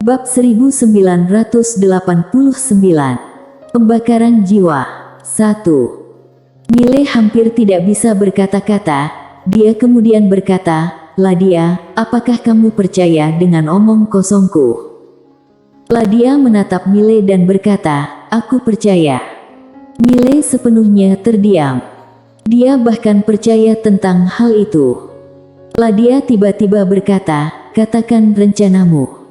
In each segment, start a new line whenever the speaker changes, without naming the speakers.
Bab 1989. Pembakaran jiwa. 1. Mile hampir tidak bisa berkata-kata. Dia kemudian berkata, "Ladia, apakah kamu percaya dengan omong kosongku?" Ladia menatap Mile dan berkata, "Aku percaya." Mile sepenuhnya terdiam. Dia bahkan percaya tentang hal itu. Ladia tiba-tiba berkata, "Katakan rencanamu."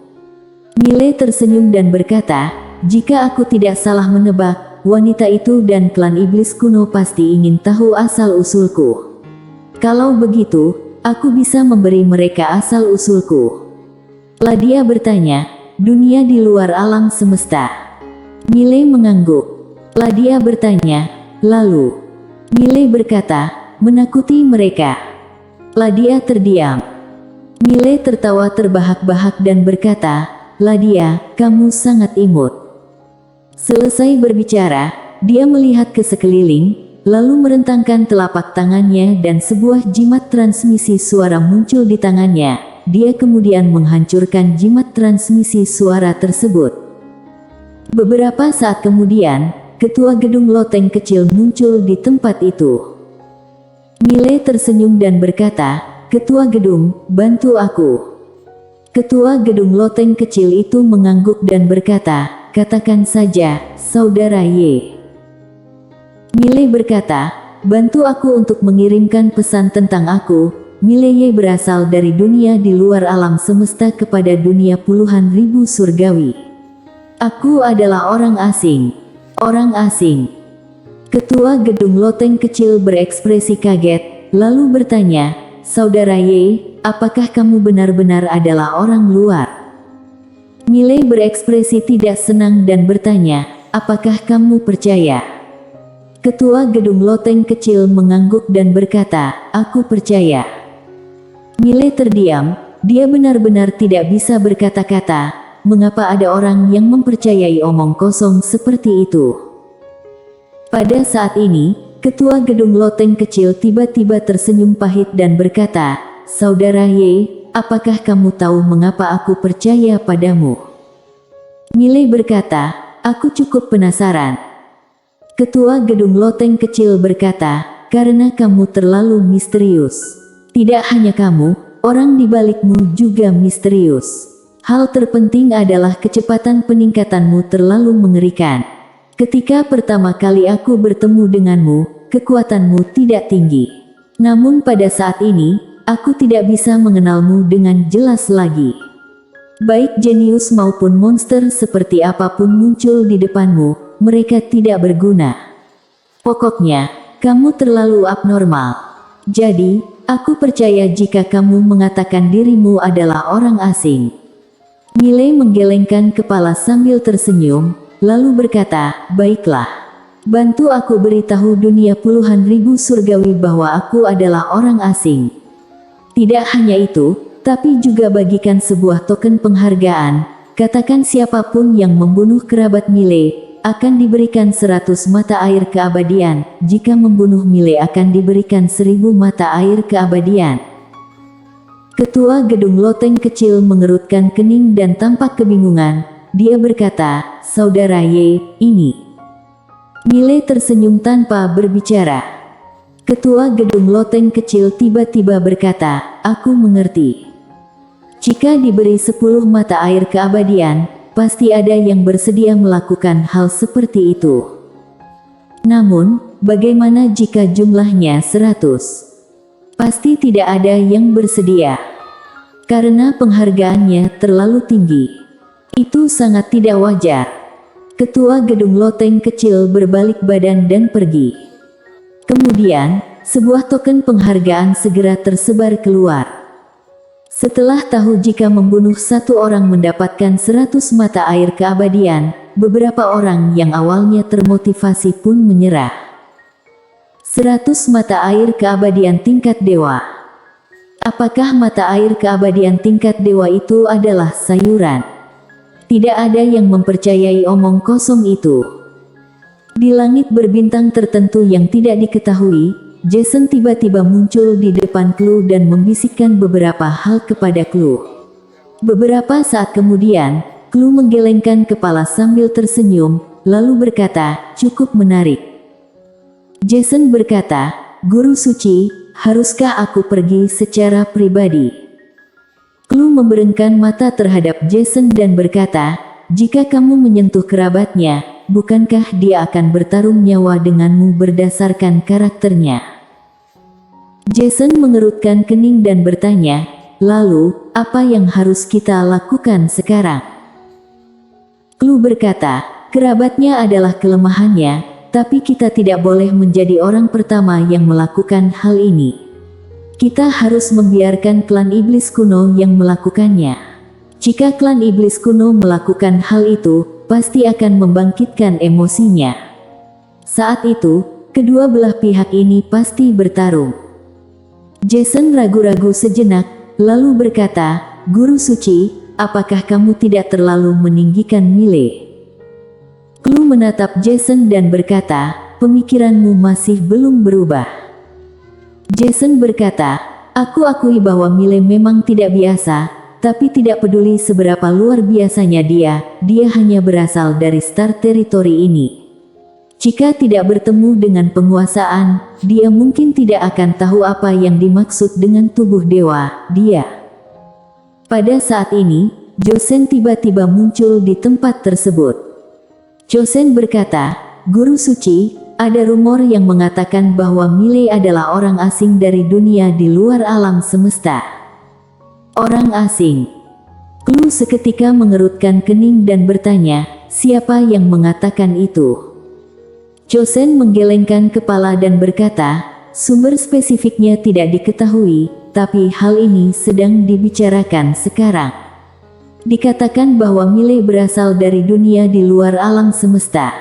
Mile tersenyum dan berkata, "Jika aku tidak salah menebak, wanita itu dan klan iblis kuno pasti ingin tahu asal-usulku. Kalau begitu, aku bisa memberi mereka asal-usulku." Ladia bertanya, "Dunia di luar alam semesta?" Mile mengangguk. Ladia bertanya, "Lalu?" Mile berkata, "Menakuti mereka." Ladia terdiam. Mile tertawa terbahak-bahak dan berkata, "Ladia, kamu sangat imut." Selesai berbicara, dia melihat ke sekeliling, lalu merentangkan telapak tangannya dan sebuah jimat transmisi suara muncul di tangannya. Dia kemudian menghancurkan jimat transmisi suara tersebut. Beberapa saat kemudian, ketua gedung loteng kecil muncul di tempat itu. Mile tersenyum dan berkata, "Ketua gedung, bantu aku." Ketua gedung loteng kecil itu mengangguk dan berkata, "Katakan saja, Saudara Y." Mile berkata, "Bantu aku untuk mengirimkan pesan tentang aku." Mile Y berasal dari dunia di luar alam semesta kepada dunia puluhan ribu surgawi. "Aku adalah orang asing." Orang asing. Ketua gedung loteng kecil berekspresi kaget, lalu bertanya, "Saudara Y, apakah kamu benar-benar adalah orang luar?" Mile berekspresi tidak senang dan bertanya, "Apakah kamu percaya?" Ketua gedung loteng kecil mengangguk dan berkata, "Aku percaya." Mile terdiam, dia benar-benar tidak bisa berkata-kata. Mengapa ada orang yang mempercayai omong kosong seperti itu? Pada saat ini, ketua gedung loteng kecil tiba-tiba tersenyum pahit dan berkata, "Saudara Y, apakah kamu tahu mengapa aku percaya padamu?" Mile berkata, "Aku cukup penasaran." Ketua gedung loteng kecil berkata, "Karena kamu terlalu misterius. Tidak hanya kamu, orang di balikmu juga misterius. Hal terpenting adalah kecepatan peningkatanmu terlalu mengerikan. Ketika pertama kali aku bertemu denganmu, kekuatanmu tidak tinggi. Namun pada saat ini, aku tidak bisa mengenalmu dengan jelas lagi. Baik jenius maupun monster seperti apapun muncul di depanmu, mereka tidak berguna. Pokoknya, kamu terlalu abnormal. Jadi, aku percaya jika kamu mengatakan dirimu adalah orang asing." Mile menggelengkan kepala sambil tersenyum, lalu berkata, "Baiklah. Bantu aku beritahu dunia puluhan ribu surgawi bahwa aku adalah orang asing. Tidak hanya itu, tapi juga bagikan sebuah token penghargaan. Katakan siapapun yang membunuh kerabat Mile, akan diberikan 100 mata air keabadian. Jika membunuh Mile akan diberikan 1000 mata air keabadian." Ketua gedung loteng kecil mengerutkan kening dan tampak kebingungan. Dia berkata, "Saudara Y, ini." Mile tersenyum tanpa berbicara. Ketua gedung loteng kecil tiba-tiba berkata, "Aku mengerti. Jika diberi 10 mata air keabadian, pasti ada yang bersedia melakukan hal seperti itu. Namun, bagaimana jika jumlahnya 100? Pasti tidak ada yang bersedia. Karena penghargaannya terlalu tinggi. Itu sangat tidak wajar." Ketua gedung loteng kecil berbalik badan dan pergi. Kemudian, sebuah token penghargaan segera tersebar keluar. Setelah tahu jika membunuh satu orang mendapatkan 100 mata air keabadian, beberapa orang yang awalnya termotivasi pun menyerah. 100 mata air keabadian tingkat dewa. Apakah mata air keabadian tingkat dewa itu adalah sayuran? Tidak ada yang mempercayai omong kosong itu. Di langit berbintang tertentu yang tidak diketahui, Jason tiba-tiba muncul di depan Clue dan membisikkan beberapa hal kepada Clue. Beberapa saat kemudian, Clue menggelengkan kepala sambil tersenyum, lalu berkata, cukup menarik. Jason berkata, Guru Suci, haruskah aku pergi secara pribadi? Clue memberengkan mata terhadap Jason dan berkata, jika kamu menyentuh kerabatnya, bukankah dia akan bertarung nyawa denganmu berdasarkan karakternya? Jason mengerutkan kening dan bertanya, lalu, apa yang harus kita lakukan sekarang? Clue berkata, kerabatnya adalah kelemahannya, tapi kita tidak boleh menjadi orang pertama yang melakukan hal ini. Kita harus membiarkan klan iblis kuno yang melakukannya. Jika klan iblis kuno melakukan hal itu, pasti akan membangkitkan emosinya. Saat itu, kedua belah pihak ini pasti bertarung. Jason ragu-ragu sejenak, lalu berkata, Guru Suci, apakah kamu tidak terlalu meninggikan Millie? Clue menatap Jason dan berkata, pemikiranmu masih belum berubah. Jason berkata, aku akui bahwa Millie memang tidak biasa, tapi tidak peduli seberapa luar biasanya dia hanya berasal dari Star Territory ini. Jika tidak bertemu dengan penguasaan, dia mungkin tidak akan tahu apa yang dimaksud dengan tubuh dewa, Pada saat ini, Josen tiba-tiba muncul di tempat tersebut. Josen berkata, Guru Suci, ada rumor yang mengatakan bahwa Millie adalah orang asing dari dunia di luar alam semesta. Orang asing. Clue seketika mengerutkan kening dan bertanya, siapa yang mengatakan itu? Josen menggelengkan kepala dan berkata, sumber spesifiknya tidak diketahui, tapi hal ini sedang dibicarakan sekarang. Dikatakan bahwa Millie berasal dari dunia di luar alam semesta.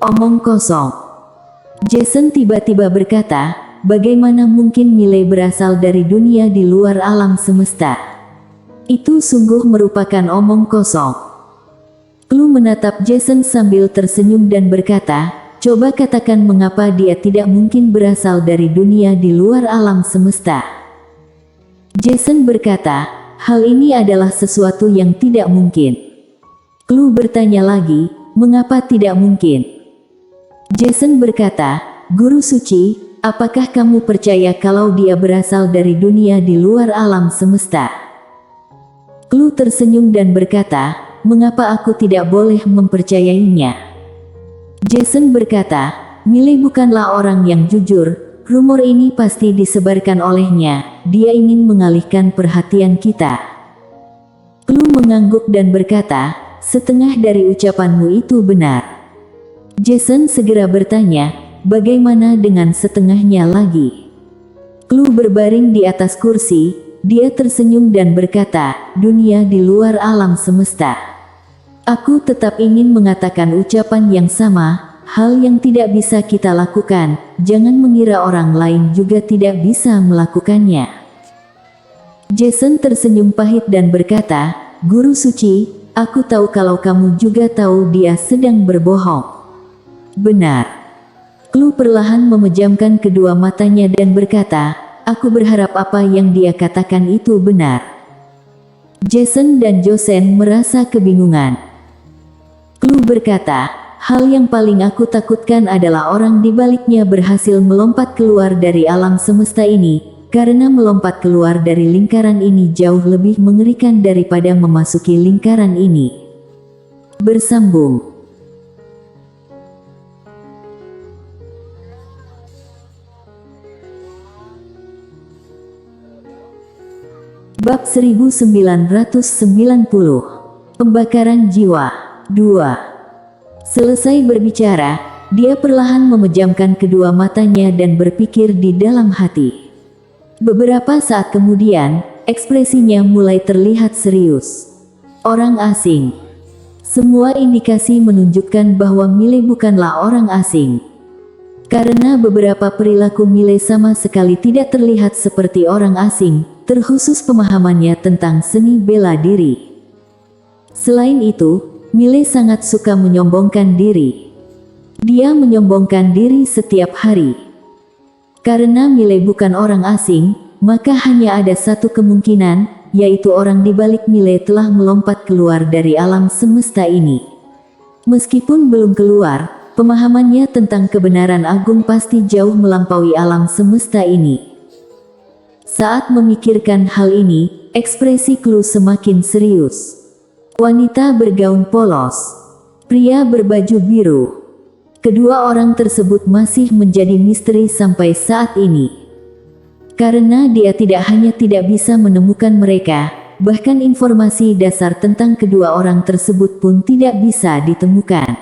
Omong kosong. Jason tiba-tiba berkata, bagaimana mungkin Millie berasal dari dunia di luar alam semesta? Itu sungguh merupakan omong kosong. Clue menatap Jason sambil tersenyum dan berkata, coba katakan mengapa dia tidak mungkin berasal dari dunia di luar alam semesta. Jason berkata, hal ini adalah sesuatu yang tidak mungkin. Clue bertanya lagi, mengapa tidak mungkin? Jason berkata, Guru Suci, apakah kamu percaya kalau dia berasal dari dunia di luar alam semesta? Clue tersenyum dan berkata, mengapa aku tidak boleh mempercayainya? Jason berkata, Millie bukanlah orang yang jujur. Rumor ini pasti disebarkan olehnya, dia ingin mengalihkan perhatian kita. Clue mengangguk dan berkata, setengah dari ucapanmu itu benar. Jason segera bertanya, bagaimana dengan setengahnya lagi? Clue berbaring di atas kursi, dia tersenyum dan berkata, dunia di luar alam semesta. Aku tetap ingin mengatakan ucapan yang sama. Hal yang tidak bisa kita lakukan, jangan mengira orang lain juga tidak bisa melakukannya. Jason tersenyum pahit dan berkata, Guru Suci, aku tahu kalau kamu juga tahu dia sedang berbohong. Benar. Clue perlahan memejamkan kedua matanya dan berkata, aku berharap apa yang dia katakan itu benar. Jason dan Josen merasa kebingungan. Clue berkata, hal yang paling aku takutkan adalah orang di baliknya berhasil melompat keluar dari alam semesta ini, karena melompat keluar dari lingkaran ini jauh lebih mengerikan daripada memasuki lingkaran ini. Bersambung. Bab 1990. Pembakaran jiwa 2. Selesai berbicara, dia perlahan memejamkan kedua matanya dan berpikir di dalam hati. Beberapa saat kemudian, ekspresinya mulai terlihat serius. Orang asing. Semua indikasi menunjukkan bahwa Millie bukanlah orang asing. Karena beberapa perilaku Millie sama sekali tidak terlihat seperti orang asing, terkhusus pemahamannya tentang seni bela diri. Selain itu, Millie sangat suka menyombongkan diri. Dia menyombongkan diri setiap hari. Karena Millie bukan orang asing, maka hanya ada satu kemungkinan, yaitu orang di balik Mile telah melompat keluar dari alam semesta ini. Meskipun belum keluar, pemahamannya tentang kebenaran agung pasti jauh melampaui alam semesta ini. Saat memikirkan hal ini, ekspresi Clue semakin serius. Wanita bergaun polos, pria berbaju biru. Kedua orang tersebut masih menjadi misteri sampai saat ini. Karena dia tidak hanya tidak bisa menemukan mereka, bahkan informasi dasar tentang kedua orang tersebut pun tidak bisa ditemukan.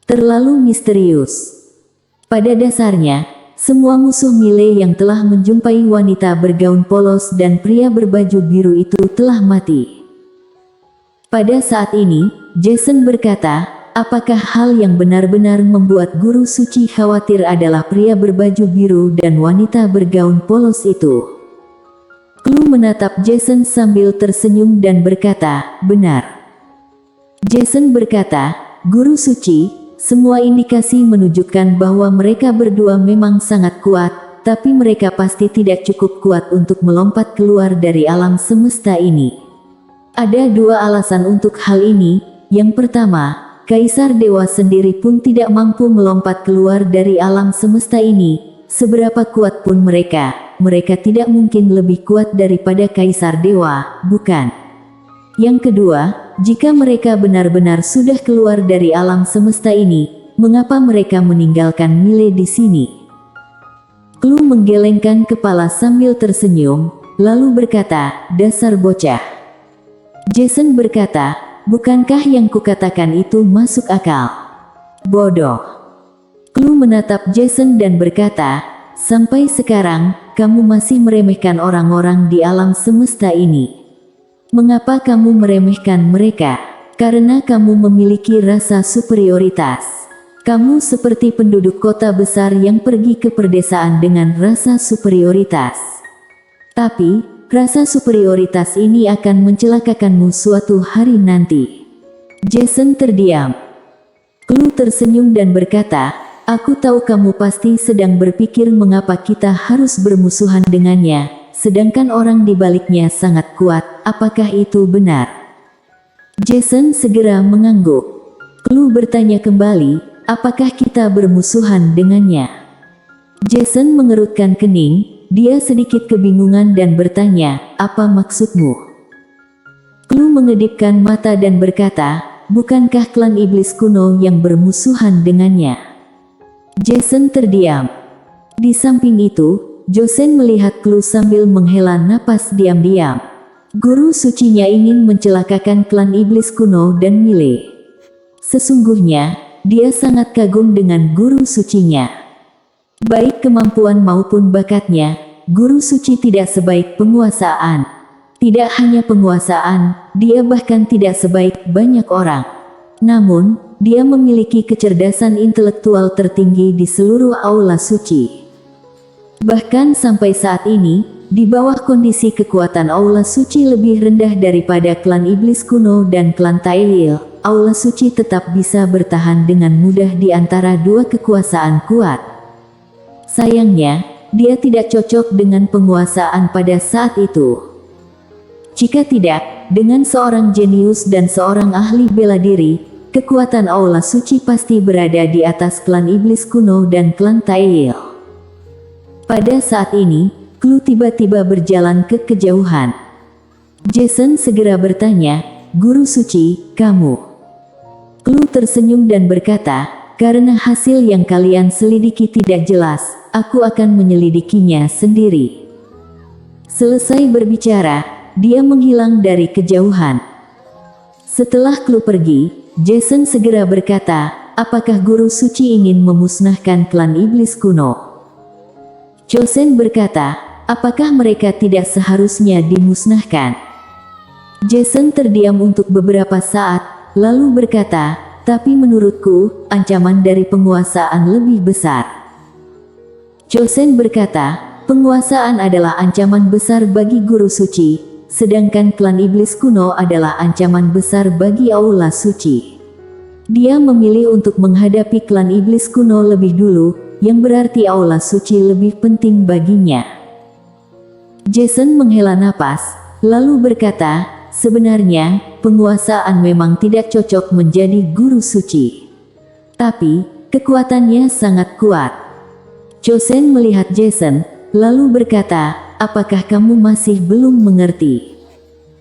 Terlalu misterius. Pada dasarnya, semua musuh Mile yang telah menjumpai wanita bergaun polos dan pria berbaju biru itu telah mati. Pada saat ini, Jason berkata, apakah hal yang benar-benar membuat guru suci khawatir adalah pria berbaju biru dan wanita bergaun polos itu? Clue menatap Jason sambil tersenyum dan berkata, benar. Jason berkata, guru suci, semua indikasi menunjukkan bahwa mereka berdua memang sangat kuat, tapi mereka pasti tidak cukup kuat untuk melompat keluar dari alam semesta ini. Ada dua alasan untuk hal ini. Yang pertama, Kaisar Dewa sendiri pun tidak mampu melompat keluar dari alam semesta ini. Seberapa kuat pun mereka tidak mungkin lebih kuat daripada Kaisar Dewa, bukan? Yang kedua, jika mereka benar-benar sudah keluar dari alam semesta ini, mengapa mereka meninggalkan Mile di sini? Clue menggelengkan kepala sambil tersenyum, lalu berkata, dasar bocah. Jason berkata, bukankah yang kukatakan itu masuk akal? Bodoh. Clue menatap Jason dan berkata, sampai sekarang, kamu masih meremehkan orang-orang di alam semesta ini. Mengapa kamu meremehkan mereka? Karena kamu memiliki rasa superioritas. Kamu seperti penduduk kota besar yang pergi ke perdesaan dengan rasa superioritas. Tapi, rasa superioritas ini akan mencelakakanmu suatu hari nanti. Jason terdiam. Clue tersenyum dan berkata, aku tahu kamu pasti sedang berpikir mengapa kita harus bermusuhan dengannya, sedangkan orang di baliknya sangat kuat. Apakah itu benar? Jason segera mengangguk. Clue bertanya kembali, apakah kita bermusuhan dengannya? Jason mengerutkan kening. Dia sedikit kebingungan dan bertanya, apa maksudmu? Clue mengedipkan mata dan berkata, bukankah klan iblis kuno yang bermusuhan dengannya? Jason terdiam. Di samping itu, Josen melihat Clue sambil menghela napas diam-diam. Guru sucinya ingin mencelakakan klan iblis kuno dan Mile. Sesungguhnya, dia sangat kagum dengan guru sucinya. Baik kemampuan maupun bakatnya, guru suci tidak sebaik penguasaan. Tidak hanya penguasaan, dia bahkan tidak sebaik banyak orang. Namun, dia memiliki kecerdasan intelektual tertinggi di seluruh aula suci. Bahkan sampai saat ini, di bawah kondisi kekuatan aula suci lebih rendah daripada klan iblis kuno dan klan Tail, aula suci tetap bisa bertahan dengan mudah di antara dua kekuasaan kuat. Sayangnya, dia tidak cocok dengan penguasaan pada saat itu. Jika tidak, dengan seorang jenius dan seorang ahli bela diri, kekuatan aula suci pasti berada di atas klan iblis kuno dan klan Tail. Pada saat ini, Clue tiba-tiba berjalan ke kejauhan. Jason segera bertanya, guru suci, kamu? Clue tersenyum dan berkata, karena hasil yang kalian selidiki tidak jelas, aku akan menyelidikinya sendiri. Selesai berbicara, dia menghilang dari kejauhan. Setelah Clue pergi, Jason segera berkata, apakah guru suci ingin memusnahkan klan iblis kuno? Josen berkata, apakah mereka tidak seharusnya dimusnahkan? Jason terdiam untuk beberapa saat, lalu berkata, tapi menurutku, ancaman dari penguasaan lebih besar. Josen berkata, penguasaan adalah ancaman besar bagi guru suci, sedangkan klan iblis kuno adalah ancaman besar bagi aula suci. Dia memilih untuk menghadapi klan iblis kuno lebih dulu, yang berarti aula suci lebih penting baginya. Jason menghela napas, lalu berkata, sebenarnya, penguasaan memang tidak cocok menjadi guru suci. Tapi, kekuatannya sangat kuat. Chosen melihat Jason, lalu berkata, apakah kamu masih belum mengerti?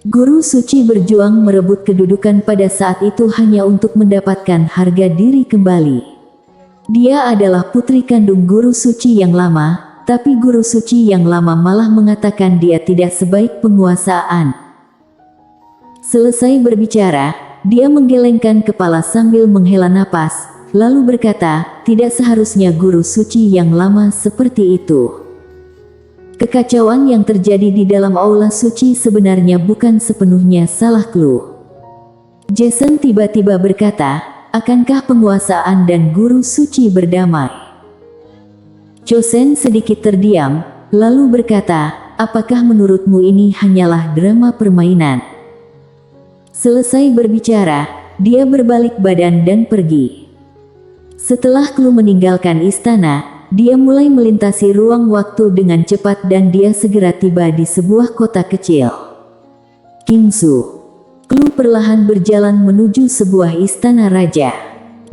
Guru suci berjuang merebut kedudukan pada saat itu hanya untuk mendapatkan harga diri kembali. Dia adalah putri kandung guru suci yang lama, tapi guru suci yang lama malah mengatakan dia tidak sebaik penguasaan. Selesai berbicara, dia menggelengkan kepala sambil menghela napas, lalu berkata, tidak seharusnya guru suci yang lama seperti itu. Kekacauan yang terjadi di dalam aula suci sebenarnya bukan sepenuhnya salah Clue. Jason tiba-tiba berkata, akankah penguasaan dan guru suci berdamai? Chosen sedikit terdiam, lalu berkata, apakah menurutmu ini hanyalah drama permainan? Selesai berbicara, dia berbalik badan dan pergi. Setelah Clue meninggalkan istana, dia mulai melintasi ruang waktu dengan cepat dan dia segera tiba di sebuah kota kecil. Kingsu. Clue perlahan berjalan menuju sebuah istana raja.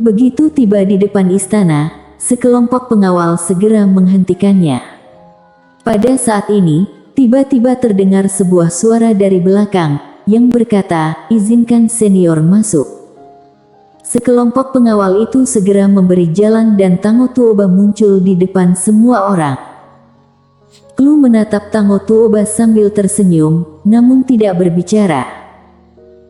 Begitu tiba di depan istana, sekelompok pengawal segera menghentikannya. Pada saat ini, tiba-tiba terdengar sebuah suara dari belakang, yang berkata, izinkan senior masuk. Sekelompok pengawal itu segera memberi jalan dan Tango Tuoba muncul di depan semua orang. Clue menatap Tango Tuoba sambil tersenyum, namun tidak berbicara.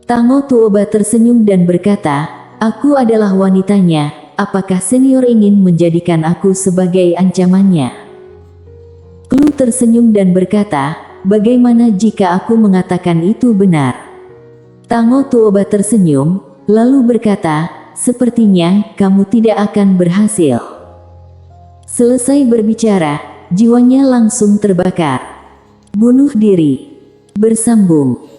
Tango Tuoba tersenyum dan berkata, aku adalah wanitanya, apakah senior ingin menjadikan aku sebagai ancamannya? Clue tersenyum dan berkata, bagaimana jika aku mengatakan itu benar? Tango Tuoba tersenyum, lalu berkata, sepertinya kamu tidak akan berhasil. Selesai berbicara, jiwanya langsung terbakar. Bunuh diri. Bersambung.